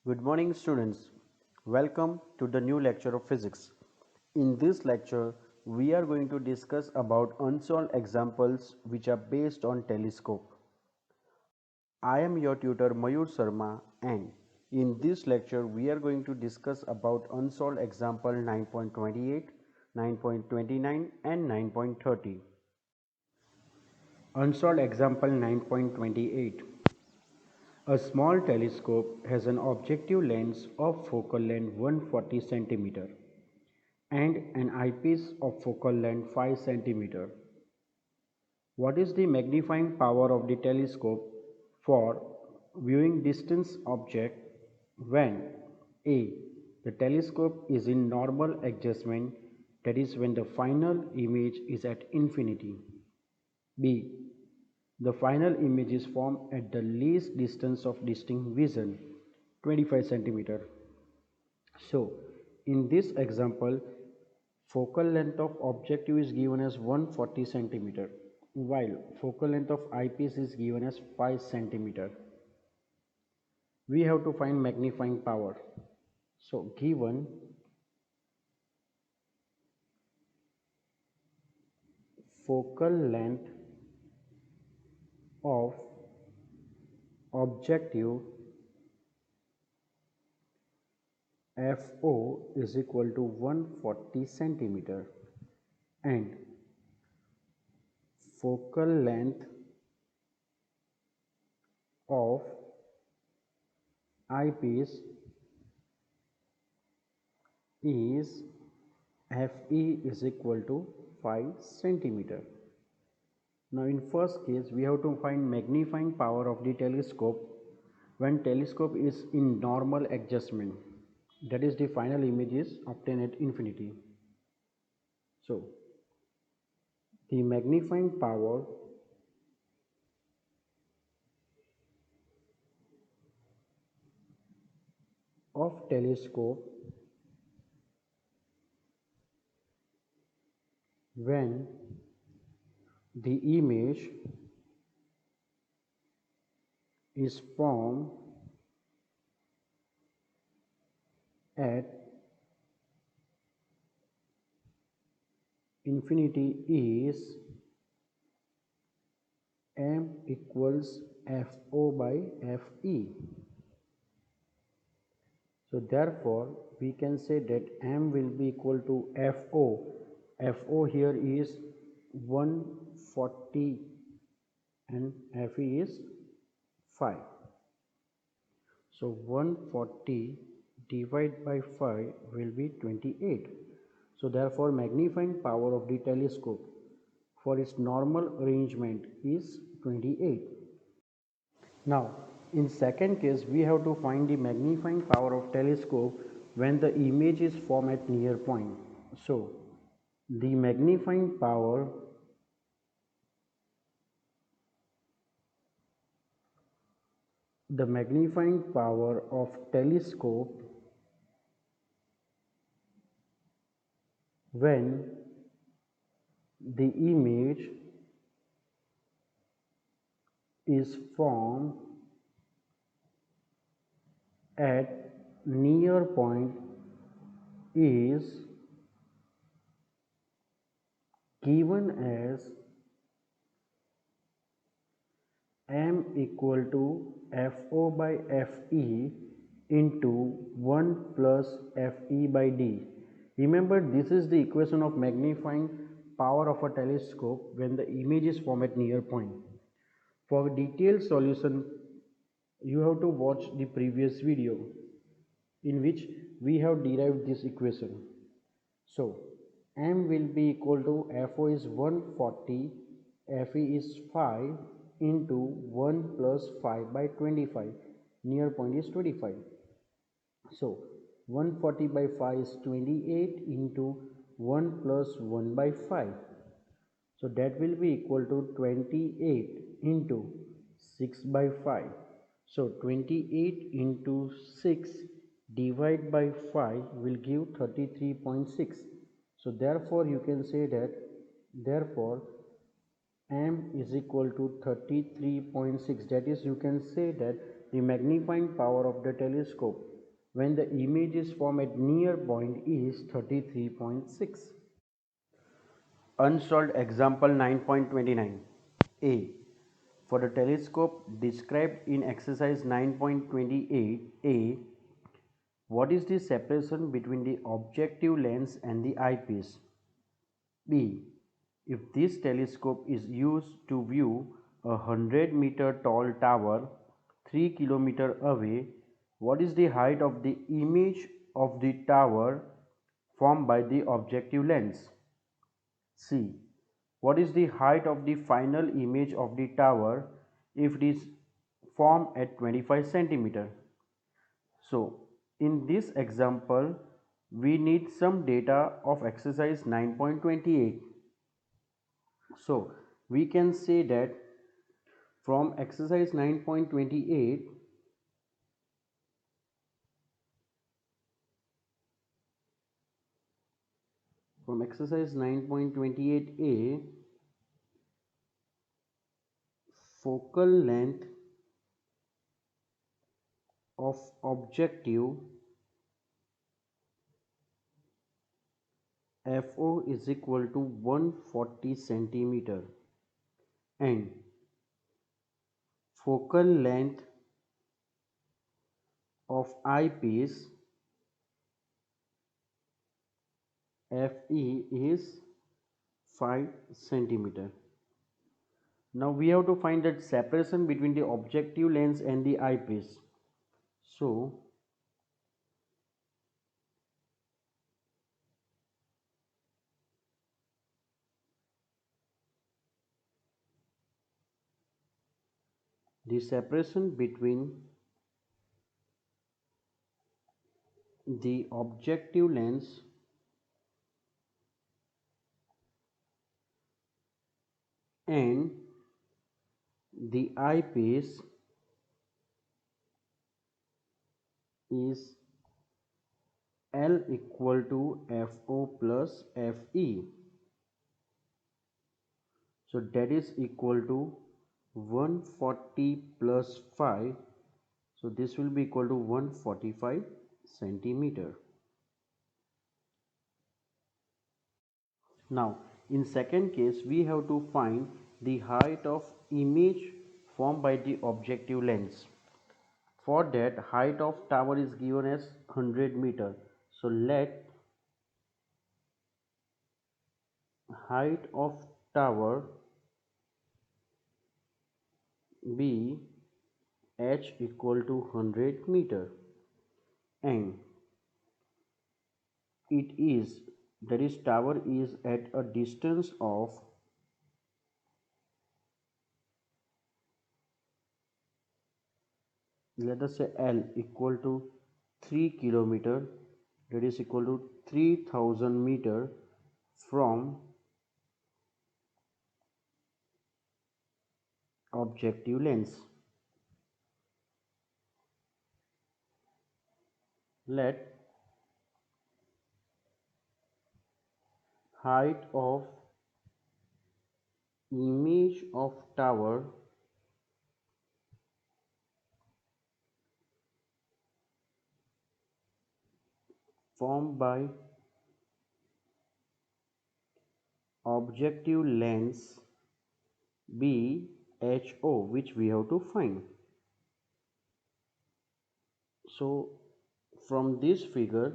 Good morning, students. Welcome to the new lecture of physics. In this lecture, we are going to discuss about unsolved examples which are based on telescope. I am your tutor Mayur Sharma, and in this lecture we are going to discuss about unsolved example 9.28, 9.29 and 9.30. Unsolved example 9.28. A small telescope has an objective lens of focal length 140 cm and an eyepiece of focal length 5 cm. What is the magnifying power of the telescope for viewing distant object when A. The telescope is in normal adjustment, that is when the final image is at infinity. B. The final image is formed at the least distance of distinct vision, 25 cm. So, in this example, focal length of objective is given as 140 cm, while focal length of eyepiece is given as 5 cm. We have to find magnifying power. So, given focal length of objective FO is equal to 140 cm and focal length of eyepiece is Fe is equal to 5 centimeter. Now in first case we have to find magnifying power of the telescope when telescope is in normal adjustment, that is the final image is obtained at infinity. So the magnifying power of telescope when the image is formed at infinity is m equals Fo by Fe. So therefore we can say that m will be equal to Fo. Fo here is 140 and Fe is 5. So 140 divided by 5 will be 28. So therefore magnifying power of the telescope for its normal arrangement is 28. Now in second case we have to find the magnifying power of telescope when the image is formed at near point. So the magnifying power of telescope when the image is formed at near point is given as m equal to Fo by Fe into 1 plus Fe by d. Remember, this is the equation of magnifying power of a telescope when the image is formed at near point. For detailed solution, you have to watch the previous video in which we have derived this equation. So, m will be equal to Fo is 140, Fe is 5 into 1 plus 5 by 25, near point is 25. So 140 by 5 is 28 into 1 plus 1 by 5. So that will be equal to 28 into 6 by 5. So 28 into 6 divided by 5 will give 33.6. So therefore you can say that therefore m is equal to 33.6. That is, you can say that the magnifying power of the telescope when the image is formed at near point is 33.6. Unsolved example 9.29. A. For the telescope described in exercise 9.28a, what is the separation between the objective lens and the eyepiece? B. If this telescope is used to view a 100-meter tall tower 3 km away, what is the height of the image of the tower formed by the objective lens? C. What is the height of the final image of the tower if it is formed at 25 centimeter? So, in this example, we need some data of exercise 9.28. So, we can say that from exercise 9.28, from exercise 9.28a, focal length of objective FO is equal to 140 centimeter and focal length of eyepiece FE is 5 centimeter. Now we have to find that separation between the objective lens and the eyepiece. So the separation between the objective lens and the eyepiece is L equal to FO plus FE. So that is equal to 140 plus 5. So this will be equal to 145 centimeter. Now in second case we have to find the height of image formed by the objective lens. For that, height of tower is given as 100 meter. So let height of tower be h equal to 100 meter and it is, that is tower is at a distance of let us say L equal to 3 kilometer, that is equal to 3000 meter from objective lens. Let height of image of tower formed by objective lens be HO, which we have to find. So from this figure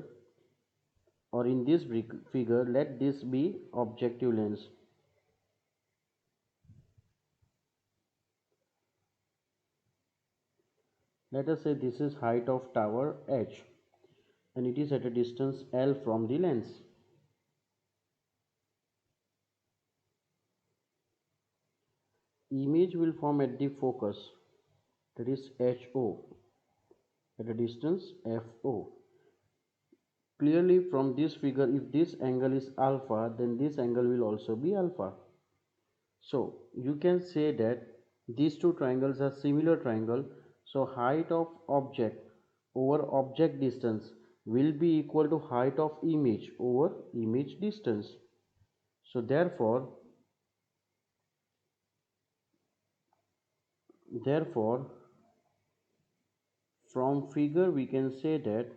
or in this figure, let this be objective lens. Let us say this is height of tower H and it is at a distance L from the lens. Image will form at the focus, that is HO, at a distance FO. Clearly from this figure, if this angle is alpha, then this angle will also be alpha. So you can say that these two triangles are similar triangle. So height of object over object distance will be equal to height of image over image distance. So therefore from figure we can say that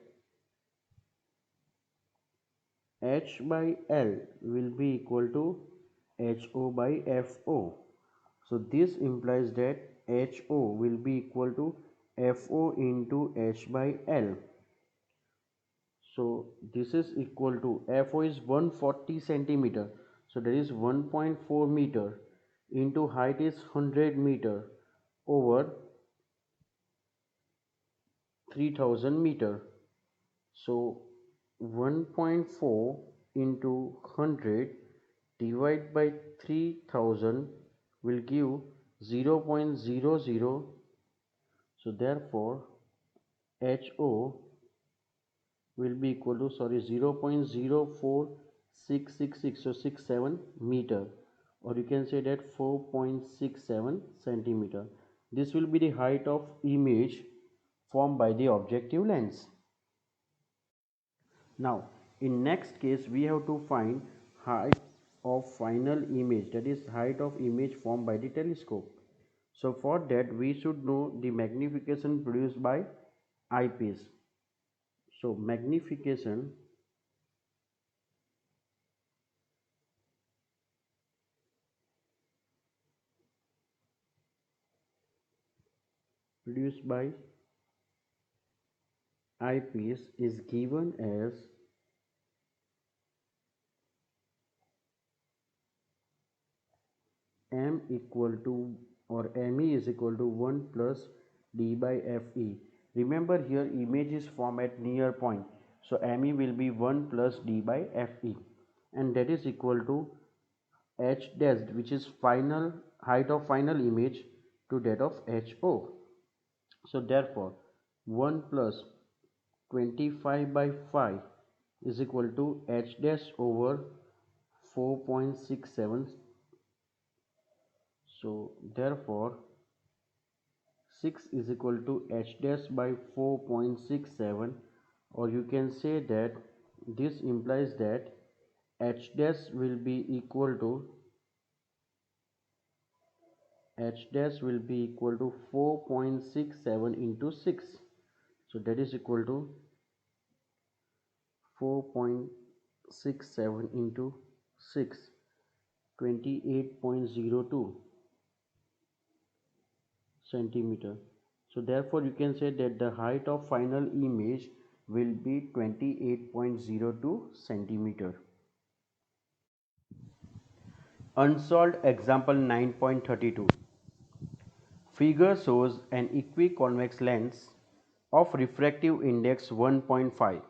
H by L will be equal to HO by FO. So this implies that HO will be equal to FO into H by L. So this is equal to FO is 140 centimeter. So that is 1.4 meter into height is 100 meter over 3000 meter. So 1.4 into 100 divided by 3000 will give 0.00. So therefore HO will be equal to 0.04666, so 67 meter, or you can say that 4.67 centimeter. This will be the height of image formed by the objective lens. Now in next case we have to find height of final image, that is height of image formed by the telescope. So for that we should know the magnification produced by eyepiece. So magnification produced by eyepiece is given as m equal to, or me is equal to 1 plus d by fe. Remember here image is formed at near point, so me will be 1 plus d by fe, and that is equal to h dash, which is final height of final image, to that of ho. So therefore 1 plus 25 by 5 is equal to h dash over 4.67. So therefore 6 is equal to h dash by 4.67, or you can say that this implies that h dash will be equal to 4.67 into 6. So that is equal to 4.67 into 6, 28.02 centimeter. So therefore you can say that the height of final image will be 28.02 centimeter. Unsolved example 9.32. Figure shows an equiconvex lens of refractive index 1.5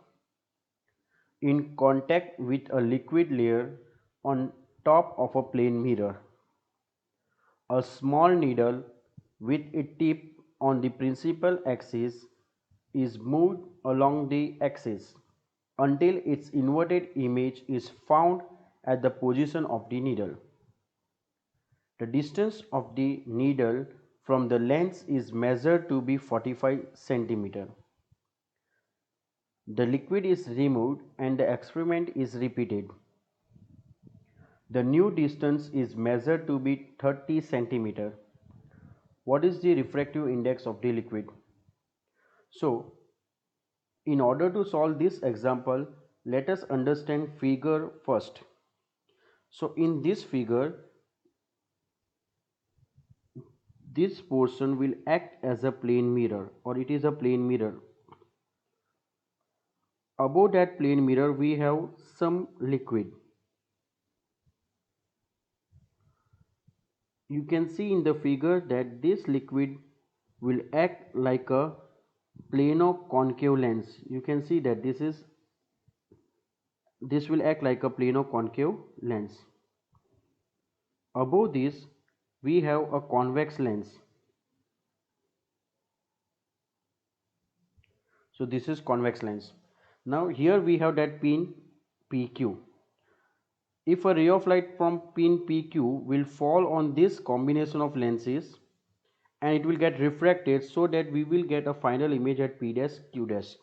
in contact with a liquid layer on top of a plane mirror. A small needle with a tip on the principal axis is moved along the axis until its inverted image is found at the position of the needle. The distance of the needle from the lens is measured to be 45 centimeter. The liquid is removed and the experiment is repeated. The new distance is measured to be 30 centimeter. What is the refractive index of the liquid? So, in order to solve this example, let us understand figure first. So, in this figure, this portion will act as a plane mirror, or it is a plane mirror. Above that plane mirror, we have some liquid. You can see in the figure that this liquid will act like a plano-concave lens. You can see that this will act like a plano-concave lens. Above this we have a convex lens. So this is convex lens. Now here we have that pin PQ. If a ray of light from pin PQ will fall on this combination of lenses, and it will get refracted, so that we will get a final image at P dash Q dash.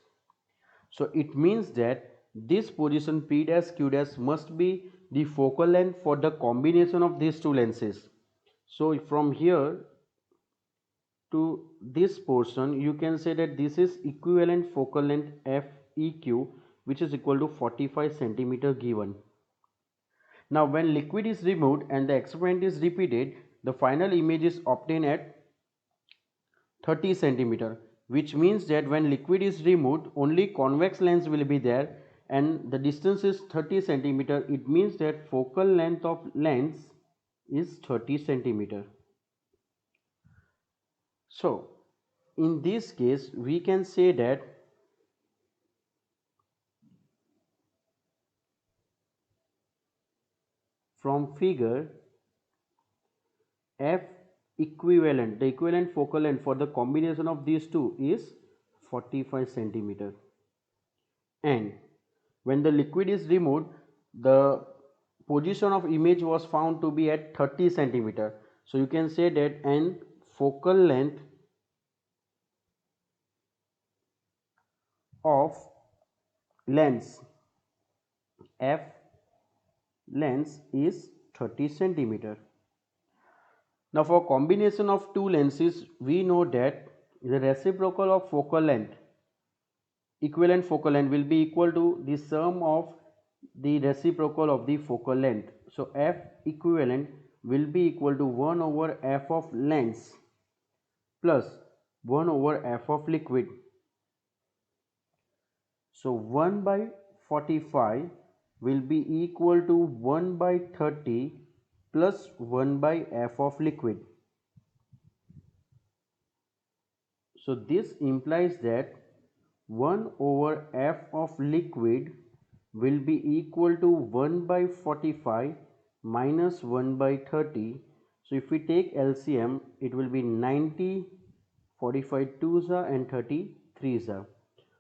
So it means that this position P dash Q dash must be the focal length for the combination of these two lenses. So from here to this portion, you can say that this is equivalent focal length FEQ, which is equal to 45 centimeter given. Now when liquid is removed and the experiment is repeated, the final image is obtained at 30 centimeter, which means that when liquid is removed only convex lens will be there and the distance is 30 centimeter. It means that focal length of lens is 30 centimeter. So in this case we can say that from figure, F equivalent, the equivalent focal length for the combination of these two is 45 centimeter, and when the liquid is removed the position of image was found to be at 30 centimeter. So you can say that an focal length of lens F lens is 30 centimeter. Now for combination of two lenses, we know that the reciprocal of focal length, equivalent focal length, will be equal to the sum of the reciprocal of the focal length. So F equivalent will be equal to 1 over F of lens plus 1 over F of liquid. So 1 by 45 will be equal to 1 by 30 plus 1 by F of liquid. So this implies that 1 over F of liquid will be equal to 1 by 45 minus 1 by 30. So if we take LCM, it will be 90, 45 2s are and 30 3s are.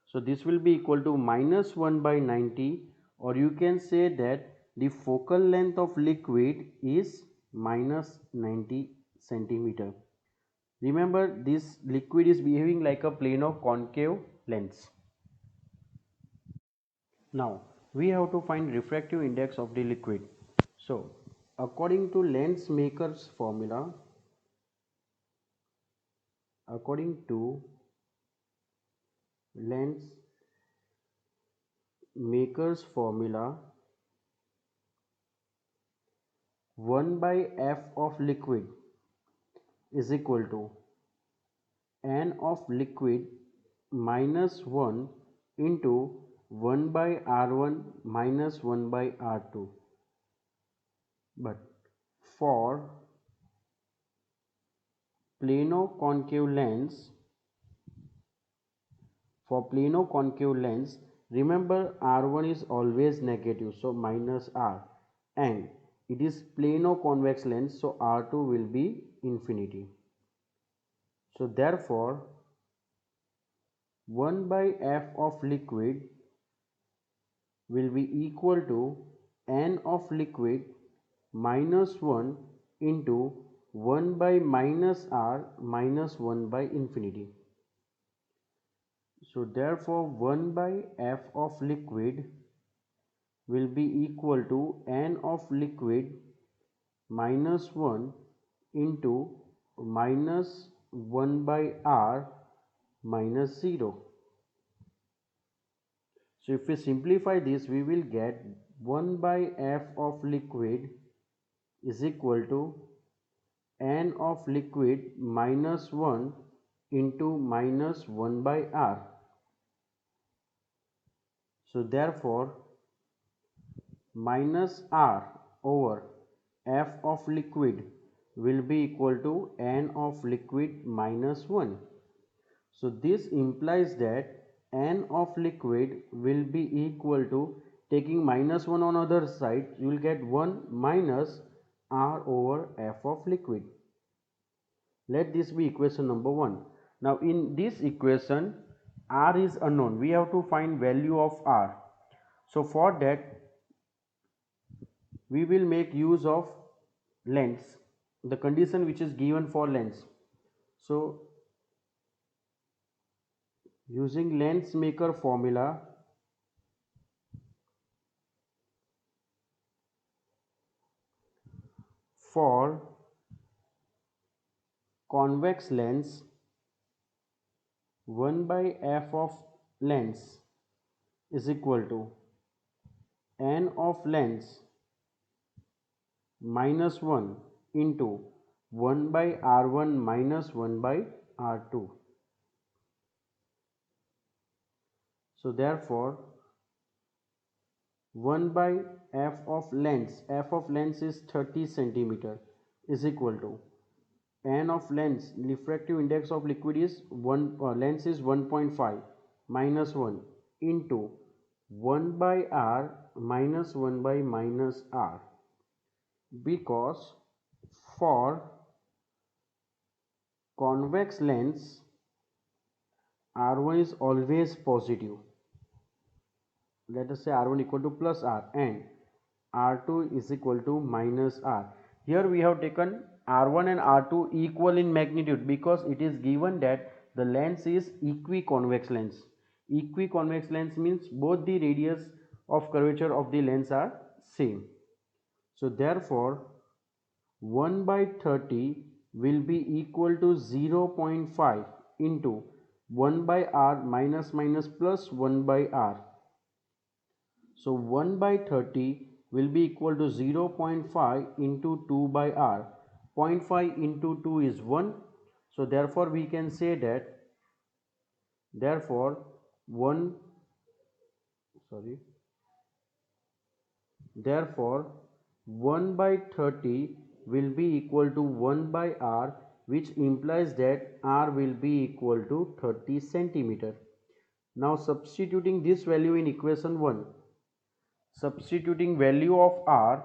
So this will be equal to minus 1 by 90, or you can say that the focal length of liquid is minus 90 centimeter. Remember, this liquid is behaving like a plano concave lens. Now we have to find refractive index of the liquid. So according to lens maker's formula, according to lens maker's formula, 1 by F of liquid is equal to N of liquid minus 1 into 1 by R1 minus 1 by R2. But for plano concave lens, remember R1 is always negative, so minus R, and it is plano convex lens, so R2 will be infinity. So therefore 1 by F of liquid will be equal to N of liquid minus 1 into 1 by minus R minus 1 by infinity. So therefore 1 by F of liquid will be equal to N of liquid minus 1 into minus 1 by R minus 0. So if we simplify this, we will get 1 by F of liquid is equal to N of liquid minus 1 into minus 1 by R. So therefore minus R over F of liquid will be equal to N of liquid minus 1. So this implies that N of liquid will be equal to, taking minus 1 on other side, you will get 1 minus R over F of liquid. Let this be equation number 1. Now in this equation R is unknown, we have to find value of R. So for that we will make use of lens, the condition which is given for lens. So using lens maker formula, for convex lens 1 by F of lens is equal to n of lengths minus 1 into 1 by r1 minus 1 by r2. So therefore 1 by f of lengths is 30 centimeter is equal to n of lengths, refractive index of liquid is 1, length is 1.5 minus 1 into 1 by r minus 1 by minus r, because for convex lens r1 is always positive. Let us say r1 equal to plus r and r2 is equal to minus r. Here we have taken r1 and r2 equal in magnitude because it is given that the lens is equiconvex lens. Equiconvex lens means both the radius of curvature of the lens are same. So therefore 1 by 30 will be equal to 0.5 into 1 by r minus minus plus 1 by r. So 1 by 30 will be equal to 0.5 into 2 by r. 0.5 into 2 is 1. So therefore we can say that therefore 1 sorry therefore 1 by 30 will be equal to 1 by r, which implies that r will be equal to 30 centimeter. Now substituting this value in equation 1, substituting value of r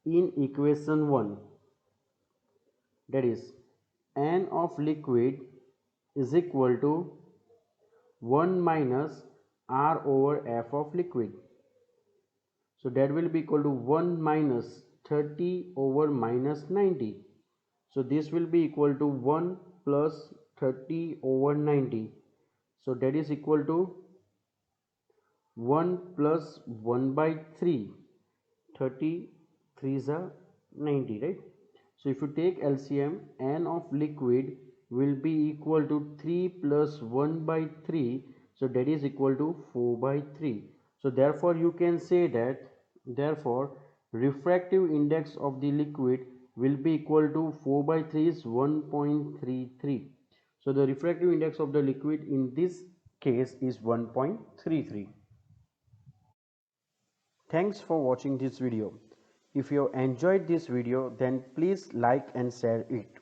in equation 1, that is n of liquid is equal to 1 minus r over f of liquid. So that will be equal to 1 minus 30 over minus 90. So this will be equal to 1 plus 30 over 90. So that is equal to 1 plus 1 by 3. 30 3s are 90, right? So if you take LCM, n of liquid will be equal to 3 plus 1 by 3. So that is equal to 4 by 3. So therefore you can say that therefore refractive index of the liquid will be equal to 4 by 3 is 1.33. So the refractive index of the liquid in this case is 1.33. Thanks for watching this video. If you enjoyed this video, then please like and share it.